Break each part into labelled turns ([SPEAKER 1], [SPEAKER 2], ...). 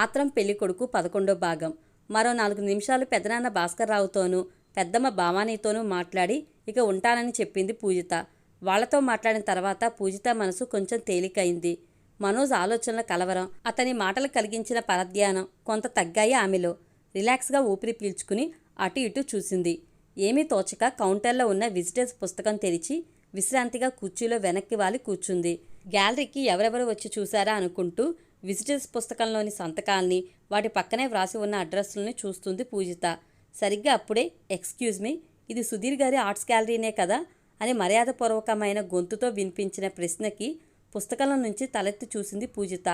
[SPEAKER 1] ఆత్రం పెళ్ళికొడుకు 11వ భాగం. మరో 4 నిమిషాలు పెదనాన్న భాస్కర్రావుతోనూ పెద్దమ్మ భవానీతోనూ మాట్లాడి ఇక ఉంటానని చెప్పింది పూజిత. వాళ్లతో మాట్లాడిన తర్వాత పూజిత మనసు కొంచెం తేలికైంది. మనోజ్ ఆలోచనల కలవరం, అతని మాటలు కలిగించిన పరధ్యానం కొంత తగ్గాయి ఆమెలో. రిలాక్స్గా ఊపిరి పీల్చుకుని అటు ఇటు చూసింది. ఏమీ తోచక కౌంటర్లో ఉన్న విజిటర్స్ పుస్తకం తెరిచి విశ్రాంతిగా కుర్చీలో వెనక్కి వాలి కూర్చుంది. గ్యాలరీకి ఎవరెవరు వచ్చి చూశారా అనుకుంటూ విజిటర్స్ పుస్తకంలోని సంతకాల్ని, వాటి పక్కనే వ్రాసి ఉన్న అడ్రస్లని చూస్తుంది పూజిత. సరిగ్గా అప్పుడే ఎక్స్క్యూజ్ మీ, ఇది సుధీర్ గారి ఆర్ట్స్ గ్యాలరీనే కదా అని మర్యాదపూర్వకమైన గొంతుతో వినిపించిన ప్రశ్నకి పుస్తకంలో నుంచి తలెత్తి చూసింది పూజిత.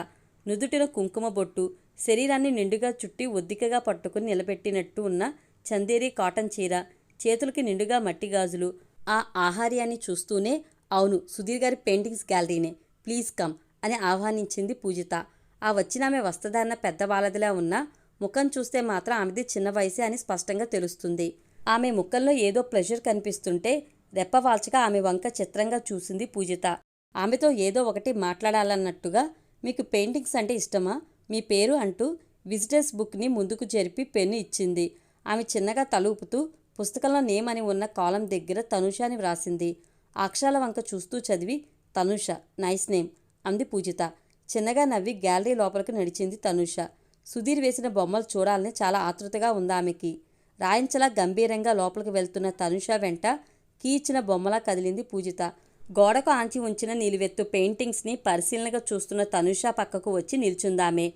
[SPEAKER 1] నుదుటిన కుంకుమ బొట్టు, శరీరాన్ని నిండుగా చుట్టి ఒద్దికగా పట్టుకుని నిలబెట్టినట్టు ఉన్న చందేరి కాటన్ చీర, చేతులకి నిండుగా మట్టి గాజులు. ఆ ఆహార్యాన్ని చూస్తూనే అవును, సుధీర్ గారి పెయింటింగ్స్ గ్యాలరీనే, ప్లీజ్ కమ్ అని ఆహ్వానించింది పూజిత. ఆ వచ్చినామె వస్త్రధారణ పెద్దవాళ్ళదిలా ఉన్నా ముఖం చూస్తే మాత్రం ఆమెది చిన్న వయసే అని స్పష్టంగా తెలుస్తుంది. ఆమె ముఖంలో ఏదో ప్లెజర్ కనిపిస్తుంటే రెప్పవాల్చగా ఆమె వంక చిత్రంగా చూసింది పూజిత. ఆమెతో ఏదో ఒకటి మాట్లాడాలన్నట్టుగా, మీకు పెయింటింగ్స్ అంటే ఇష్టమా, మీ పేరు అంటూ విజిటర్స్ బుక్ని ముందుకు జరిపి పెన్ను ఇచ్చింది. ఆమె చిన్నగా తలూపుతూ పుస్తకంలో నేమ్ అని ఉన్న కాలం దగ్గర తనుష అని వ్రాసింది. అక్షరాల వంక చూస్తూ చదివి, తనుష, నైస్ నేమ్ అంది పూజిత. చిన్నగా నవ్వి గ్యాలరీ లోపలికి నడిచింది తనుష. సుధీర్ వేసిన బొమ్మలు చూడాలని చాలా ఆతృతగా ఉంది ఆమెకి. రాయించలా గంభీరంగా లోపలికి వెళ్తున్న తనుష వెంట కీ ఇచ్చిన బొమ్మలా కదిలింది పూజిత. గోడకు ఆంచి ఉంచిన నిలువెత్తు పెయింటింగ్స్ని పరిశీలనగా చూస్తున్న తనుష పక్కకు వచ్చి నిల్చుందామె.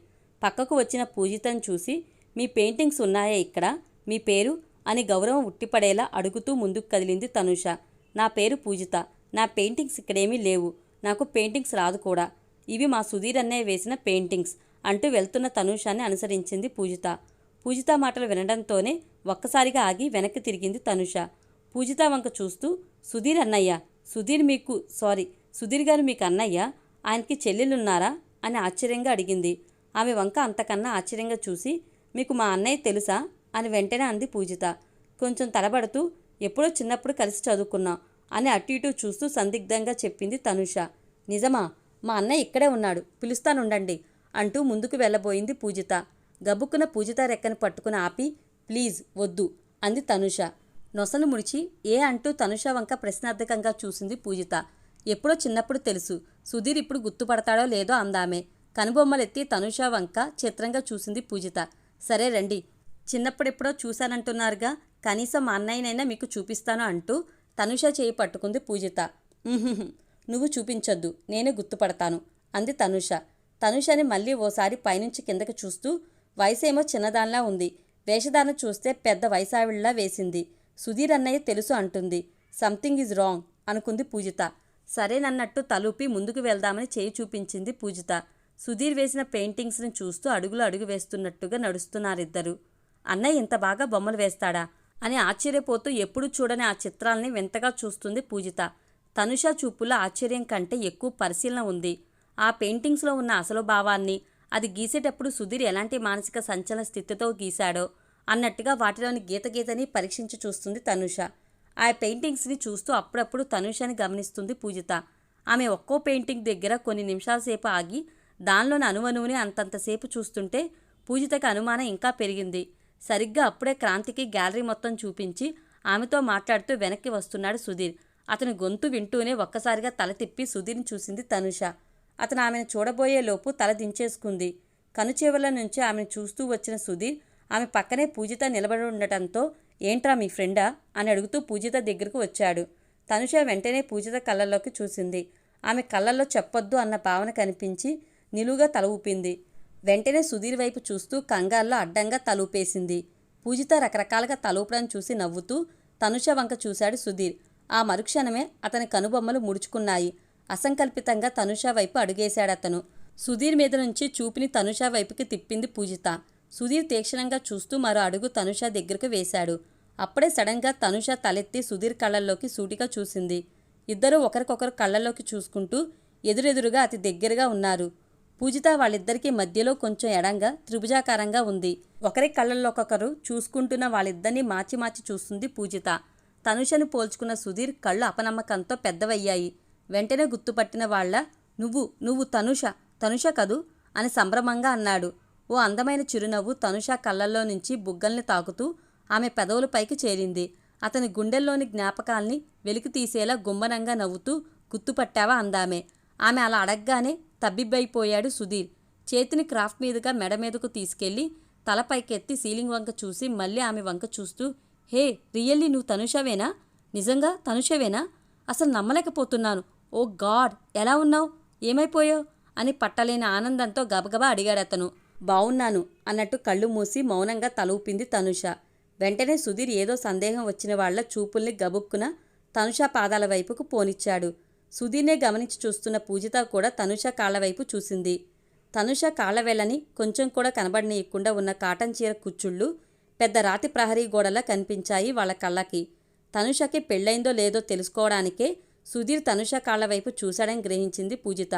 [SPEAKER 1] పక్కకు వచ్చిన పూజితను చూసి, మీ పెయింటింగ్స్ ఉన్నాయా ఇక్కడ, మీ పేరు అని గౌరవం ఉట్టిపడేలా అడుగుతూ ముందుకు కదిలింది తనుష. నా పేరు పూజిత, నా పెయింటింగ్స్ ఇక్కడేమీ లేవు, నాకు పెయింటింగ్స్ రాదు కూడా, ఇవి మా సుధీర్ అన్నయ్య వేసిన పెయింటింగ్స్ అంటూ వెళ్తున్న తనుషాన్ని అనుసరించింది పూజిత. పూజిత మాటలు వినడంతోనే ఒక్కసారిగా ఆగి వెనక్కి తిరిగింది తనుష. పూజిత వంక చూస్తూ, సుధీర్ అన్నయ్య, సుధీర్ గారు మీకు అన్నయ్య, ఆయనకి చెల్లెలున్నారా అని ఆశ్చర్యంగా అడిగింది. ఆమె వంక అంతకన్నా ఆశ్చర్యంగా చూసి, మీకు మా అన్నయ్య తెలుసా అని వెంటనే అంది పూజిత. కొంచెం తడబడుతూ, ఎప్పుడో చిన్నప్పుడు కలిసి చదువుకున్నాం అని అటు ఇటు చూస్తూ సందిగ్ధంగా చెప్పింది తనుష. నిజమా, మా అన్నయ్య ఇక్కడే ఉన్నాడు, పిలుస్తానుండండి అంటూ ముందుకు వెళ్ళబోయింది పూజిత. గబుక్కున పూజిత రెక్కని పట్టుకుని ఆపి, ప్లీజ్ వద్దు అంది తనుష. నొసలు ముడిచి ఏ అంటూ తనుష వంక ప్రశ్నార్థకంగా చూసింది పూజిత. ఎప్పుడో చిన్నప్పుడు తెలుసు, సుధీర్ ఇప్పుడు గుర్తుపడతాడో లేదో అందామె. కనుబొమ్మలెత్తి తనుష వంక చిత్రంగా చూసింది పూజిత. సరే రండి, చిన్నప్పుడెప్పుడో చూశానంటున్నారుగా, కనీసం మా అన్నయ్యనైనా మీకు చూపిస్తాను అంటూ తనుష చేయి పట్టుకుంది పూజిత. నువ్వు చూపించొద్దు, నేనే గుర్తుపడతాను అంది తనుష. తనుషని మళ్ళీ ఓసారి పైనుంచి కిందకి చూస్తూ, వయసేమో చిన్నదానిలా ఉంది, వేషధారణ చూస్తే పెద్ద వయసావిళ్ళలా వేసింది, సుధీర్ అన్నయ్య తెలుసు అంటుంది, సంథింగ్ ఈజ్ రాంగ్ అనుకుంది పూజిత. సరేనన్నట్టు తలూపి ముందుకు వెళ్దామని చేయి చూపించింది పూజిత. సుధీర్ వేసిన పెయింటింగ్స్ని చూస్తూ అడుగులు అడుగు వేస్తున్నట్టుగా నడుస్తున్నారిద్దరు. అన్నయ్య ఇంత బాగా బొమ్మలు వేస్తాడా అని ఆశ్చర్యపోతూ ఎప్పుడు చూడని ఆ చిత్రాల్ని వింతగా చూస్తుంది పూజిత. తనుష చూపుల్లో ఆశ్చర్యం కంటే ఎక్కువ పరిశీలన ఉంది. ఆ పెయింటింగ్స్లో ఉన్న అసలు భావాన్ని, అది గీసేటప్పుడు సుధీర్ ఎలాంటి మానసిక సంచలన స్థితితో గీశాడో అన్నట్టుగా వాటిలోని గీతని పరీక్షించి చూస్తుంది తనుష. ఆ పెయింటింగ్స్ని చూస్తూ అప్పుడప్పుడు తనుషని గమనిస్తుంది పూజిత. ఆమె ఒక్కో పెయింటింగ్ దగ్గర కొన్ని నిమిషాల సేపు ఆగి దానిలోని అణువణువుని అంతంతసేపు చూస్తుంటే పూజితకి అనుమానం ఇంకా పెరిగింది. సరిగ్గా అప్పుడే క్రాంతికి గ్యాలరీ మొత్తం చూపించి ఆమెతో మాట్లాడుతూ వెనక్కి వస్తున్నాడు సుధీర్. అతని గొంతు వింటూనే ఒక్కసారిగా తల తిప్పి సుధీర్ని చూసింది తనుష. అతను ఆమెను చూడబోయేలోపు తల దించేసుకుంది. కనుచేవల నుంచి ఆమెను చూస్తూ వచ్చిన సుధీర్ ఆమె పక్కనే పూజిత నిలబడి ఉండటంతో, ఏంట్రా మీ ఫ్రెండా అని అడుగుతూ పూజిత దగ్గరకు వచ్చాడు. తనుష వెంటనే పూజిత కళ్ళల్లోకి చూసింది. ఆమె కళ్ళల్లో చెప్పొద్దు అన్న భావన కనిపించి నిలువుగా తల ఊపింది. వెంటనే సుధీర్ వైపు చూస్తూ కంగాల్లో అడ్డంగా తలూపేసింది. పూజిత రకరకాలుగా తలూపడం చూసి నవ్వుతూ తనుష వంక చూశాడు సుధీర్. ఆ మరుక్షణమే అతని కనుబొమ్మలు ముడుచుకున్నాయి. అసంకల్పితంగా తనుష వైపు అడుగేశాడతను. సుధీర్ మీద నుంచి చూపుని తనుష వైపుకి తిప్పింది పూజిత. సుధీర్ తీక్షణంగా చూస్తూ మరో అడుగు తనుష దగ్గరకు వేశాడు. అప్పుడే సడన్గా తనుష తలెత్తి సుధీర్ కళ్ళల్లోకి సూటిగా చూసింది. ఇద్దరూ ఒకరికొకరు కళ్ళల్లోకి చూసుకుంటూ ఎదురెదురుగా అతి దగ్గరగా ఉన్నారు. పూజిత వాళ్ళిద్దరికీ మధ్యలో కొంచెం ఎడంగా త్రిభుజాకారంగా ఉంది. ఒకరి కళ్ళల్లోకొకరు చూసుకుంటున్న వాళ్ళిద్దరినీ మార్చి మార్చి చూస్తుంది పూజిత. తనుషను పోల్చుకున్న సుధీర్ కళ్ళు అపనమ్మకంతో పెద్దవయ్యాయి. వెంటనే గుర్తుపట్టిన వాళ్ళ, నువ్వు తనుష కదూ అని సంభ్రమంగా అన్నాడు. ఓ అందమైన చిరునవ్వు తనుష కళ్ళల్లో నుంచి బుగ్గల్ని తాకుతూ ఆమె పెదవుల పైకి చేరింది. అతని గుండెల్లోని జ్ఞాపకాల్ని వెలికి తీసేలా గుమ్మనంగా నవ్వుతూ గుర్తుపట్టావా అందామె. ఆమె అలా అడగ్గానే తబ్బిబ్బైపోయాడు సుధీర్. చేతిని క్రాఫ్ట్ మీదుగా మెడ మీదకు తీసుకెళ్లి తల పైకెత్తి సీలింగ్ వంక చూసి మళ్ళీ ఆమె వంక చూస్తూ, హే, రియల్లీ నువ్వు తనుషవేనా? నిజంగా తనుషవేనా? అసలు నమ్మలేకపోతున్నాను. ఓ గాడ్, ఎలా ఉన్నావు? ఏమైపోయావు? అని పట్టలేని ఆనందంతో గబగబా అడిగాడతను. బావున్నాను అన్నట్టు కళ్ళు మూసి మౌనంగా తల ఊపింది తనుష. వెంటనే సుధీర్ ఏదో సందేహం వచ్చిన వాళ్ల చూపుల్ని గబుక్కున తనుష పాదాల వైపుకు పోనిచ్చాడు. సుధీర్నే గమనించి చూస్తున్న పూజిత కూడా తనుష కాళ్ల వైపు చూసింది. తనుష కాళ్లవేళ్ళని కొంచెం కూడా కనబడనీయకుండా ఉన్న కాటన్ చీర కుచ్చుళ్ళు పెద్ద రాతి ప్రహరీ గోడలా కనిపించాయి వాళ్ల కళ్ళకి. తనుషకి పెళ్ళైందో లేదో తెలుసుకోవడానికే సుధీర్ తనుష కాళ్ల వైపు చూశాడని గ్రహించింది పూజిత.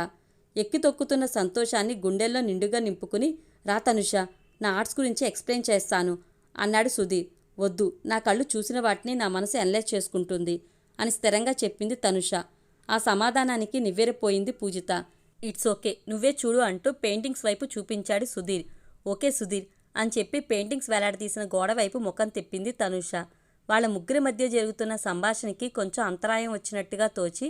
[SPEAKER 1] ఎక్కి తొక్కుతున్న సంతోషాన్ని గుండెల్లో నిండుగా నింపుకుని, రా తనుష, నా ఆర్ట్స్ గురించి ఎక్స్ప్లెయిన్ చేస్తాను అన్నాడు సుధీర్. వద్దు, నా కళ్ళు చూసిన వాటిని నా మనసు ఎనలైజ్ చేసుకుంటుంది అని స్థిరంగా చెప్పింది తనుష. ఆ సమాధానానికి నివ్వెరపోయింది పూజిత. ఇట్స్ ఓకే, నువ్వే చూడు అంటూ పెయింటింగ్స్ వైపు చూపించాడు సుధీర్. ఓకే సుధీర్ అని చెప్పి పెయింటింగ్స్ వేలాడదీసిన గోడ వైపు ముఖం తిప్పింది తనుష. వాళ్ళ ముగ్గురి మధ్య జరుగుతున్న సంభాషణకి కొంచెం అంతరాయం వచ్చినట్టుగా తోచి,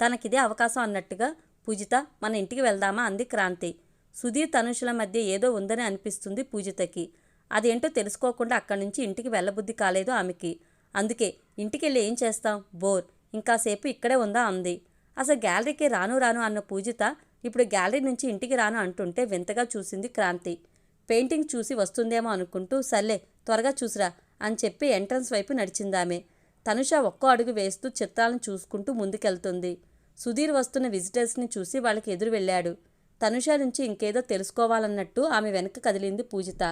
[SPEAKER 1] తనకిదే అవకాశం అన్నట్టుగా, పూజిత, మన ఇంటికి వెళ్దామా అంది క్రాంతి. సుధీర్ తనుషుల మధ్య ఏదో ఉందని అనిపిస్తుంది పూజితకి. అదేంటో తెలుసుకోకుండా అక్కడి నుంచి ఇంటికి వెళ్ళబుద్ధి కాలేదు ఆమెకి. అందుకే, ఇంటికెళ్ళి ఏం చేస్తాం, బోర్, ఇంకాసేపు ఇక్కడే ఉందా అంది. అసలు గ్యాలరీకి రాను రాను అన్న పూజిత ఇప్పుడు గ్యాలరీ నుంచి ఇంటికి రాను అంటుంటే వింతగా చూసింది క్రాంతి. పెయింటింగ్ చూసి వస్తుందేమో అనుకుంటూ, సర్లే త్వరగా చూసిరా అని చెప్పి ఎంట్రన్స్ వైపు నడిచిందామె. తనుష ఒక్కో అడుగు వేస్తూ చిత్రాలను చూసుకుంటూ ముందుకెళ్తుంది. సుధీర్ వస్తున్న విజిటర్స్ని చూసి వాళ్ళకి ఎదురు వెళ్ళాడు. తనుష నుంచి ఇంకేదో తెలుసుకోవాలన్నట్టు ఆమె వెనక కదిలింది పూజిత.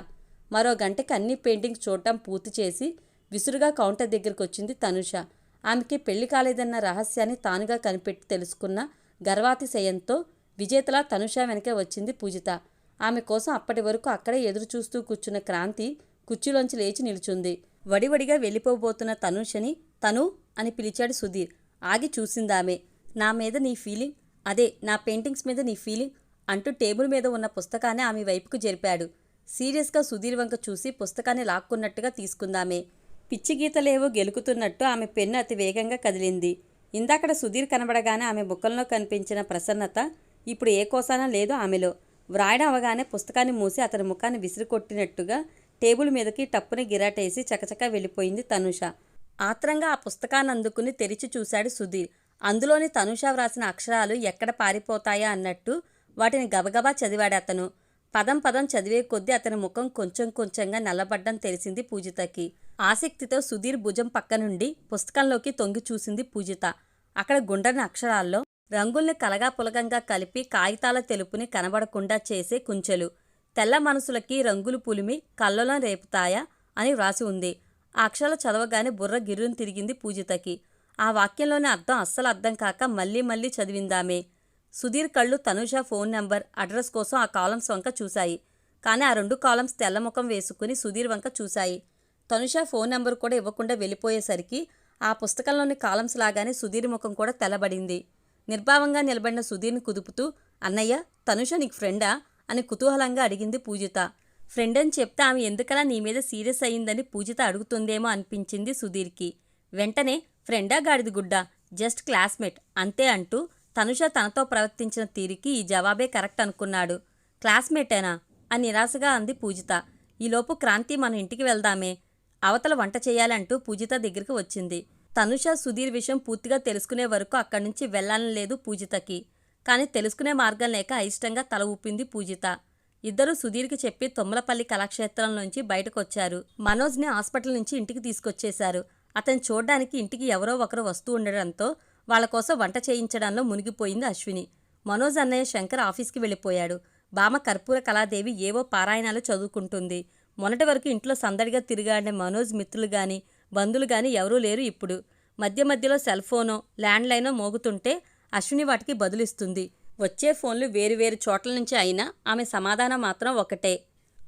[SPEAKER 1] మరో గంటకి అన్ని పెయింటింగ్స్ చూడటం పూర్తి చేసి విసురుగా కౌంటర్ దగ్గరికి వచ్చింది తనుష. ఆమెకి పెళ్లి కాలేదన్న రహస్యాన్ని తానుగా కనిపెట్టి తెలుసుకున్న గర్వాతిశయంతో విజేతలా తనుష వెనకే వచ్చింది పూజిత. ఆమె కోసం అప్పటి వరకు అక్కడే ఎదురు చూస్తూ కూర్చున్న క్రాంతి కుర్చీలోంచి లేచి నిల్చుంది. వడివడిగా వెళ్ళిపోబోతున్న తనుషని తను అని పిలిచాడు సుధీర్. ఆగి చూసిందామె. నా మీద నీ ఫీలింగ్, అదే నా పెయింటింగ్స్ మీద నీ ఫీలింగ్ అంటూ టేబుల్ మీద ఉన్న పుస్తకాన్ని ఆమె వైపుకు జరిపాడు. సీరియస్గా సుధీర్ వంక చూసి పుస్తకాన్ని లాక్కున్నట్టుగా తీసుకుందామే. పిచ్చి గీతలేవో గెలుకుతున్నట్టు ఆమె పెన్ను అతి వేగంగా కదిలింది. ఇందాకడ సుధీర్ కనబడగానే ఆమె ముఖంలో కనిపించిన ప్రసన్నత ఇప్పుడు ఏ కోసానా లేదు ఆమెలో. వ్రాయడం అవగానే పుస్తకాన్ని మూసి అతని ముఖాన్ని విసిరికొట్టినట్టుగా టేబుల్ మీదకి టప్పుని గిరాటేసి చకచకా వెళ్ళిపోయింది తనుష. ఆత్రంగా ఆ పుస్తకాన్ని అందుకుని తెరిచి చూశాడు సుధీర్. అందులోని తనుష వ్రాసిన అక్షరాలు ఎక్కడ పారిపోతాయా అన్నట్టు వాటిని గబగబా చదివాడు అతను. పదం పదం చదివే కొద్దీ అతని ముఖం కొంచెం కొంచెంగా నల్లబడ్డం తెలిసింది పూజితకి. ఆసక్తితో సుధీర్ భుజం పక్క నుండి పుస్తకంలోకి తొంగి చూసింది పూజిత. అక్కడ గుండ్రని అక్షరాల్లో రంగుల్ని కలగా పులగంగా కలిపి కాగితాల తెలుపుని కనబడకుండా చేసే కుంచెలు. తెల్ల మనసులకి రంగులు పులిమి కళ్ళలో రేపుతాయా అని వ్రాసి ఉంది. ఆ అక్షరాలు చదవగానే బుర్ర గిర్రును తిరిగింది పూజితకి. ఆ వాక్యంలోని అర్థం అస్సలు అర్థం కాక మళ్ళీ మళ్ళీ చదివిందామే. సుధీర్ కళ్ళు తనుష ఫోన్ నెంబర్, అడ్రస్ కోసం ఆ కాలమ్స్ వంక చూశాయి. కానీ ఆ 2 కాలమ్స్ తెల్లముఖం వేసుకుని సుధీర్ వంక చూశాయి. తనుష ఫోన్ నెంబర్ కూడా ఇవ్వకుండా వెళ్ళిపోయేసరికి ఆ పుస్తకంలోని కాలమ్స్ లాగానే సుధీర్ ముఖం కూడా తెల్లబడింది. నిర్భావంగా నిలబడిన సుధీర్ని కుదుపుతూ, అన్నయ్య, తనుష నీకు ఫ్రెండా అని కుతూహలంగా అడిగింది పూజిత. ఫ్రెండ్ అని చెప్తే ఆమె ఎందుకలా నీ మీద సీరియస్ అయ్యిందని పూజిత అడుగుతుందేమో అనిపించింది సుధీర్కి. వెంటనే, ఫ్రెండా గాడిది గుడ్డ, జస్ట్ క్లాస్మేట్ అంతే అంటూ తనుష తనతో ప్రవర్తించిన తీరికి ఈ జవాబే కరెక్ట్ అనుకున్నాడు. క్లాస్మేటేనా అని నిరాశగా అంది పూజిత. ఈలోపు క్రాంతి, మనం ఇంటికి వెళ్దామే, అవతల వంట చేయాలంటూ పూజిత దగ్గరికి వచ్చింది. తనుష సుధీర్ విషయం పూర్తిగా తెలుసుకునే వరకు అక్కడి నుంచి వెళ్లాలని లేదు పూజితకి. కానీ తెలుసుకునే మార్గం లేక అయిష్టంగా తల ఊపింది పూజిత. ఇద్దరూ సుధీర్కి చెప్పి తుమ్మలపల్లి కళాక్షేత్రంలోంచి బయటకొచ్చారు. మనోజ్ని హాస్పిటల్ నుంచి ఇంటికి తీసుకొచ్చేశారు. అతను చూడ్డానికి ఇంటికి ఎవరో ఒకరు వస్తూ ఉండడంతో వాళ్ళ కోసం వంట చేయించడంలో మునిగిపోయింది అశ్విని. మనోజ్ అన్నయ్య శంకర్ ఆఫీస్కి వెళ్ళిపోయాడు. బామ కర్పూర కళాదేవి ఏవో పారాయణాలు చదువుకుంటుంది. మొన్నటి వరకు ఇంట్లో సందడిగా తిరిగాడే మనోజ్ మిత్రులు గాని బంధువులు గాని ఎవరూ లేరు ఇప్పుడు. మధ్య మధ్యలో సెల్ ఫోనో ల్యాండ్లైనో మోగుతుంటే అశ్విని వాటికి బదులిస్తుంది. వచ్చే ఫోన్లు వేరువేరు చోట్ల నుంచి అయినా ఆమె సమాధానం మాత్రం ఒకటే,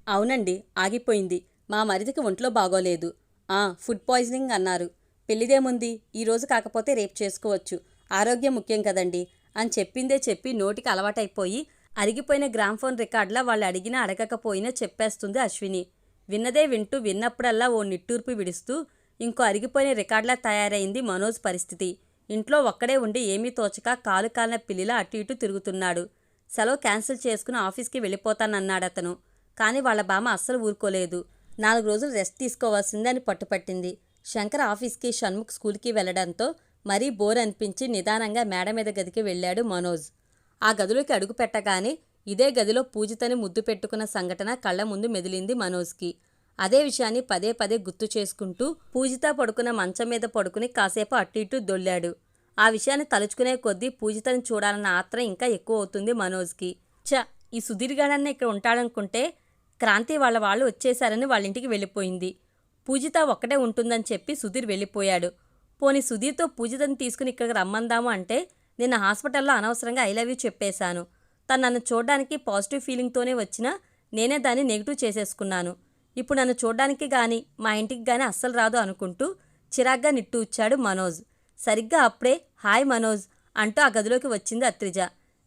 [SPEAKER 1] అవునండి, ఆగిపోయింది. మా మరిదికి ఒంట్లో బాగోలేదు. ఫుడ్ పాయిజనింగ్ అన్నారు. పెళ్ళిదేముంది, ఈరోజు కాకపోతే రేపు చేసుకోవచ్చు, ఆరోగ్యం ముఖ్యం కదండి అని చెప్పిందే చెప్పి నోటికి అలవాటైపోయి అరిగిపోయిన గ్రామ్ఫోన్ రికార్డులా వాళ్ళు అడిగినా అడగకపోయినా చెప్పేస్తుంది అశ్విని. విన్నదే వింటూ విన్నప్పుడల్లా ఓ నిట్టూర్పు విడుస్తూ ఇంకో అరిగిపోయిన రికార్డులా తయారైంది మనోజ్ పరిస్థితి. ఇంట్లో ఒక్కడే ఉండి ఏమీ తోచక కాలు కాలిన పిల్లిలా అటు ఇటు తిరుగుతున్నాడు. సెలవు క్యాన్సిల్ చేసుకుని ఆఫీస్కి వెళ్ళిపోతానన్నాడతను. కానీ వాళ్ళ బామ్మ అస్సలు ఊరుకోలేదు. 4 రోజులు రెస్ట్ తీసుకోవాల్సిందని పట్టుపట్టింది. శంకర్ ఆఫీస్కి, షణ్ముఖ్ స్కూల్కి వెళ్లడంతో మరీ బోర్ అనిపించి నిదానంగా మేడ మీద గదికి వెళ్ళాడు మనోజ్. ఆ గదిలోకి అడుగు పెట్టగానే ఇదే గదిలో పూజితని ముద్దు పెట్టుకున్న సంఘటన కళ్ల ముందు మెదిలింది మనోజ్కి. అదే విషయాన్ని పదే పదే గుర్తు చేసుకుంటూ పూజిత పడుకున్న మంచం మీద పడుకుని కాసేపు అటు ఇటు దొల్లాడు. ఆ విషయాన్ని తలుచుకునే కొద్దీ పూజితని చూడాలన్న ఆత్రం ఇంకా ఎక్కువ అవుతుంది మనోజ్కి. ఈ సుధీర్ గాడన్న ఇక్కడ ఉంటాడనుకుంటే క్రాంతి వాళ్ళు వచ్చేశారని వాళ్ళింటికి వెళ్ళిపోయింది. పూజిత ఒక్కటే ఉంటుందని చెప్పి సుధీర్ వెళ్ళిపోయాడు. పోనీ సుధీర్తో పూజితని తీసుకుని ఇక్కడికి రమ్మందాము అంటే నిన్న హాస్పిటల్లో అనవసరంగా ఐ లవ్ యూ చెప్పేశాను. తను నన్ను చూడడానికి పాజిటివ్ ఫీలింగ్తోనే వచ్చినా నేనే దాన్ని నెగిటివ్ చేసేసుకున్నాను. ఇప్పుడు నన్ను చూడ్డానికి గాని మా ఇంటికి గాని అస్సలు రాదు అనుకుంటూ చిరాగ్గా నిట్టూర్చాడు మనోజ్. సరిగ్గా అప్పుడే హాయ్ మనోజ్ అంటూ ఆ గదిలోకి వచ్చింది అత్రిజ.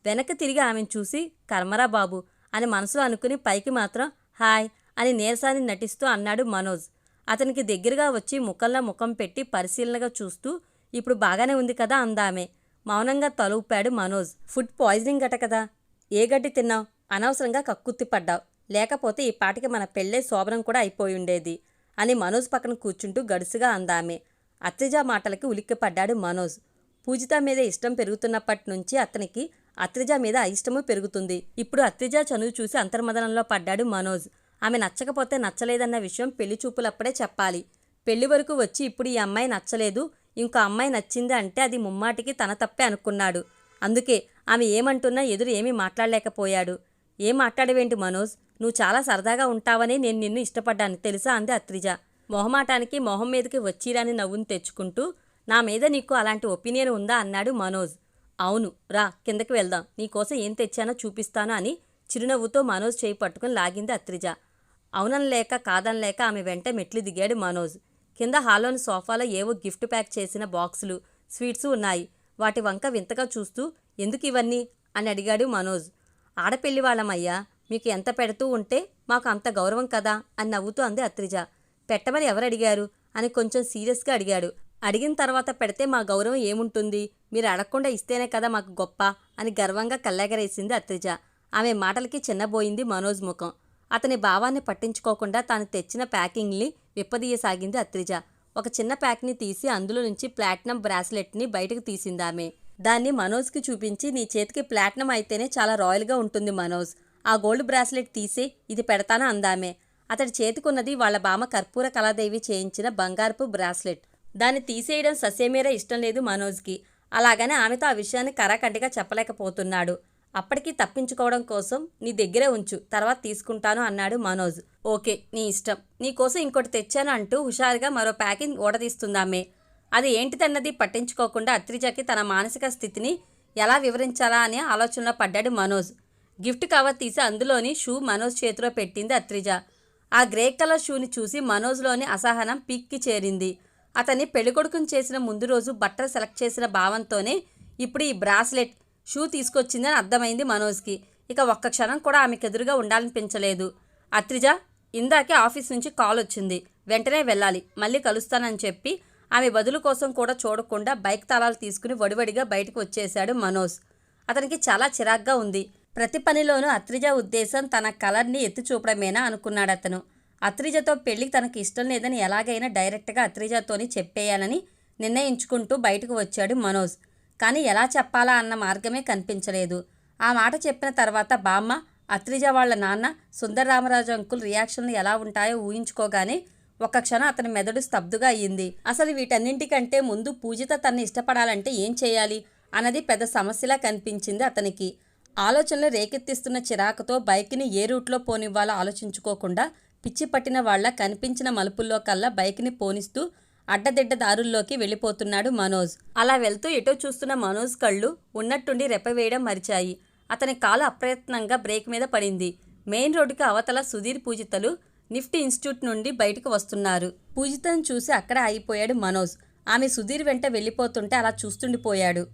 [SPEAKER 1] వెనక్కి తిరిగి ఆమెను చూసి కర్మరా బాబు అని మనసులో అనుకుని పైకి మాత్రం హాయ్ అని నీరసాన్ని నటిస్తూ అన్నాడు మనోజ్. అతనికి దగ్గరగా వచ్చి ముఖంలో ముఖం పెట్టి పరిశీలనగా చూస్తూ ఇప్పుడు బాగానే ఉంది కదా అందామె. మౌనంగా తలూపాడు మనోజ్. ఫుడ్ పాయిజనింగ్ గట కదా, ఏ గడ్డి తిన్నావు? అనవసరంగా కక్కుర్తి పడ్డావు. లేకపోతే ఈ పాటికి మన పెళ్ళే శోభనం కూడా అయిపోయి ఉండేది అని మనోజ్ పక్కన కూర్చుంటూ గడుసుగా అందామె. అత్రిజ మాటలకి ఉలిక్కిపడ్డాడు మనోజ్. పూజిత మీద ఇష్టం పెరుగుతున్నప్పటి నుంచి అతనికి అత్రిజ మీద అయిష్టము పెరుగుతుంది. ఇప్పుడు అత్రిజ చనువు చూసి అంతర్మదనంలో పడ్డాడు మనోజ్. ఆమె నచ్చకపోతే నచ్చలేదన్న విషయం పెళ్లి చూపులప్పుడే చెప్పాలి. పెళ్లి వరకు వచ్చి ఇప్పుడు ఈ అమ్మాయి నచ్చలేదు, ఇంకో అమ్మాయి నచ్చింది అంటే అది ముమ్మాటికి తన తప్పే అనుకున్నాడు. అందుకే ఆమె ఏమంటున్నా ఎదురు ఏమీ మాట్లాడలేకపోయాడు. ఏం మాట్లాడవేంటి మనోజ్, నువ్వు చాలా సరదాగా ఉంటావని నేను నిన్ను ఇష్టపడ్డాను తెలుసా అంది అత్రిజ. మొహమాటానికి మొహం మీదకి వచ్చిరాని నవ్వును తెచ్చుకుంటూ నా మీద నీకు అలాంటి ఒపీనియన్ ఉందా అన్నాడు మనోజ్. అవును రా కిందకి వెళ్దాం, నీకోసం ఏం తెచ్చానో చూపిస్తాను అని చిరునవ్వుతో మనోజ్ చేయి పట్టుకుని లాగింది అత్రిజ. అవుననలేక కాదనలేక ఆమె వెంట మెట్లు దిగాడు మనోజ్. కింద హాల్లోని సోఫాలో ఏవో గిఫ్ట్ ప్యాక్ చేసిన బాక్సులు, స్వీట్స్ ఉన్నాయి. వాటి వంక వింతగా చూస్తూ ఎందుకు ఇవన్నీ అని అడిగాడు మనోజ్. ఆడపెళ్లి వాళ్ళమయ్యా, మీకు ఎంత పెడుతూ ఉంటే మాకు అంత గౌరవం కదా అని నవ్వుతూ అంది అత్రిజ. పెట్టమని ఎవరు అడిగారు అని కొంచెం సీరియస్గా అడిగాడు. అడిగిన తర్వాత పెడితే మా గౌరవం ఏముంటుంది, మీరు అడగకుండా ఇస్తేనే కదా మాకు గొప్ప అని గర్వంగా కళ్ళెగరేసింది అత్రిజ. ఆమె మాటలకి చిన్నబోయింది మనోజ్ ముఖం. అతని భావాన్ని పట్టించుకోకుండా తాను తెచ్చిన ప్యాకింగ్ని విప్పదీయసాగింది అత్రిజ. ఒక చిన్న ప్యాక్ని తీసి అందులో నుంచి ప్లాటినం బ్రాస్లెట్ని బయటకు తీసిందామె. దాన్ని మనోజ్కి చూపించి నీ చేతికి ప్లాటినం అయితేనే చాలా రాయల్గా ఉంటుంది మనోజ్, ఆ గోల్డ్ బ్రాస్లెట్ తీసి ఇది పెడతానా అందామె. అతడి చేతికున్నది వాళ్ళ బామ్మ కర్పూర కళాదేవి చేయించిన బంగారపు బ్రాస్లెట్. దాన్ని తీసేయడం ససేమీరా ఇష్టం లేదు మనోజ్కి. అలాగని ఆమెతో ఆ విషయాన్ని కరాకంటిగా చెప్పలేకపోతున్నాడు. అప్పటికీ తప్పించుకోవడం కోసం నీ దగ్గరే ఉంచు, తర్వాత తీసుకుంటాను అన్నాడు మనోజ్. ఓకే నీ ఇష్టం, నీకోసం ఇంకోటి తెచ్చాను అంటూ హుషారుగా మరో ప్యాకింగ్ ఓడదీస్తుందామే. అది ఏంటిదన్నది పట్టించుకోకుండా అత్రిజకి తన మానసిక స్థితిని ఎలా వివరించాలా అనే ఆలోచనలో పడ్డాడు మనోజ్. గిఫ్ట్ కవర్ తీసి అందులోని షూ మనోజ్ చేతిలో పెట్టింది అత్రిజ. ఆ గ్రే కలర్ షూని చూసి మనోజ్లోని అసహనం పీక్కి చేరింది. అతన్ని పెళ్ళికొడుకుని చేసిన ముందు రోజు బట్టలు సెలెక్ట్ చేసిన భావంతోనే ఇప్పుడు ఈ బ్రాస్లెట్, షూ తీసుకొచ్చిందని అర్థమైంది మనోజ్కి. ఇక ఒక్క క్షణం కూడా ఆమెకు ఎదురుగా ఉండాలనిపించలేదు. అత్రిజ, ఇందాకే ఆఫీస్ నుంచి కాల్ వచ్చింది, వెంటనే వెళ్ళాలి, మళ్ళీ కలుస్తానని చెప్పి ఆమె బదులు కోసం కూడా చూడకుండా బైక్ తాళాలు తీసుకుని వడివడిగా బయటకు వచ్చేశాడు మనోజ్. అతనికి చాలా చిరాగ్గా ఉంది. ప్రతి పనిలోనూ అత్రిజ ఉద్దేశం తన కలర్ని ఎత్తి చూపడమేనా అనుకున్నాడు అతను. అత్రిజతో పెళ్లికి తనకు ఇష్టం లేదని ఎలాగైనా డైరెక్ట్గా అత్రిజతోని చెప్పేయాలని నిర్ణయించుకుంటూ బయటకు వచ్చాడు మనోజ్. కానీ ఎలా చెప్పాలా అన్న మార్గమే కనిపించలేదు. ఆ మాట చెప్పిన తర్వాత బామ్మ, అత్రిజ వాళ్ళ నాన్న, సుందరరామరాజు అంకుల్ రియాక్షన్లు ఎలా ఉంటాయో ఊహించుకోగానే ఒక్క క్షణం అతని మెదడు స్తబ్దుగా అయ్యింది. అసలు వీటన్నింటికంటే ముందు పూజిత తన్ని ఇష్టపడాలంటే ఏం చేయాలి అన్నది పెద్ద సమస్యలా కనిపించింది అతనికి. ఆలోచనలు రేకెత్తిస్తున్న చిరాకుతో బైక్ని ఏ రూట్లో పోనివ్వాలో ఆలోచించుకోకుండా పిచ్చి పట్టిన వాళ్ళ కనిపించిన మలుపుల్లో కల్లా బైక్ని పోనిస్తూ అడ్డదిడ్డ దారుల్లోకి వెళ్ళిపోతున్నాడు మనోజ్. అలా వెళ్తూ ఎటో చూస్తున్న మనోజ్ కళ్ళు ఉన్నట్టుండి రెప్పవేయడం మరిచాయి. అతని కాలు అప్రయత్నంగా బ్రేక్ మీద పడింది. మెయిన్ రోడ్డుకి అవతల సుధీర్, పూజితలు నిఫ్టీ ఇన్స్టిట్యూట్ నుండి బయటకు వస్తున్నారు. పూజితను చూసి అక్కడ ఆగిపోయాడు మనోజ్. ఆమె సుధీర్ వెంట వెళ్ళిపోతుంటే అలా చూస్తుండిపోయాడు.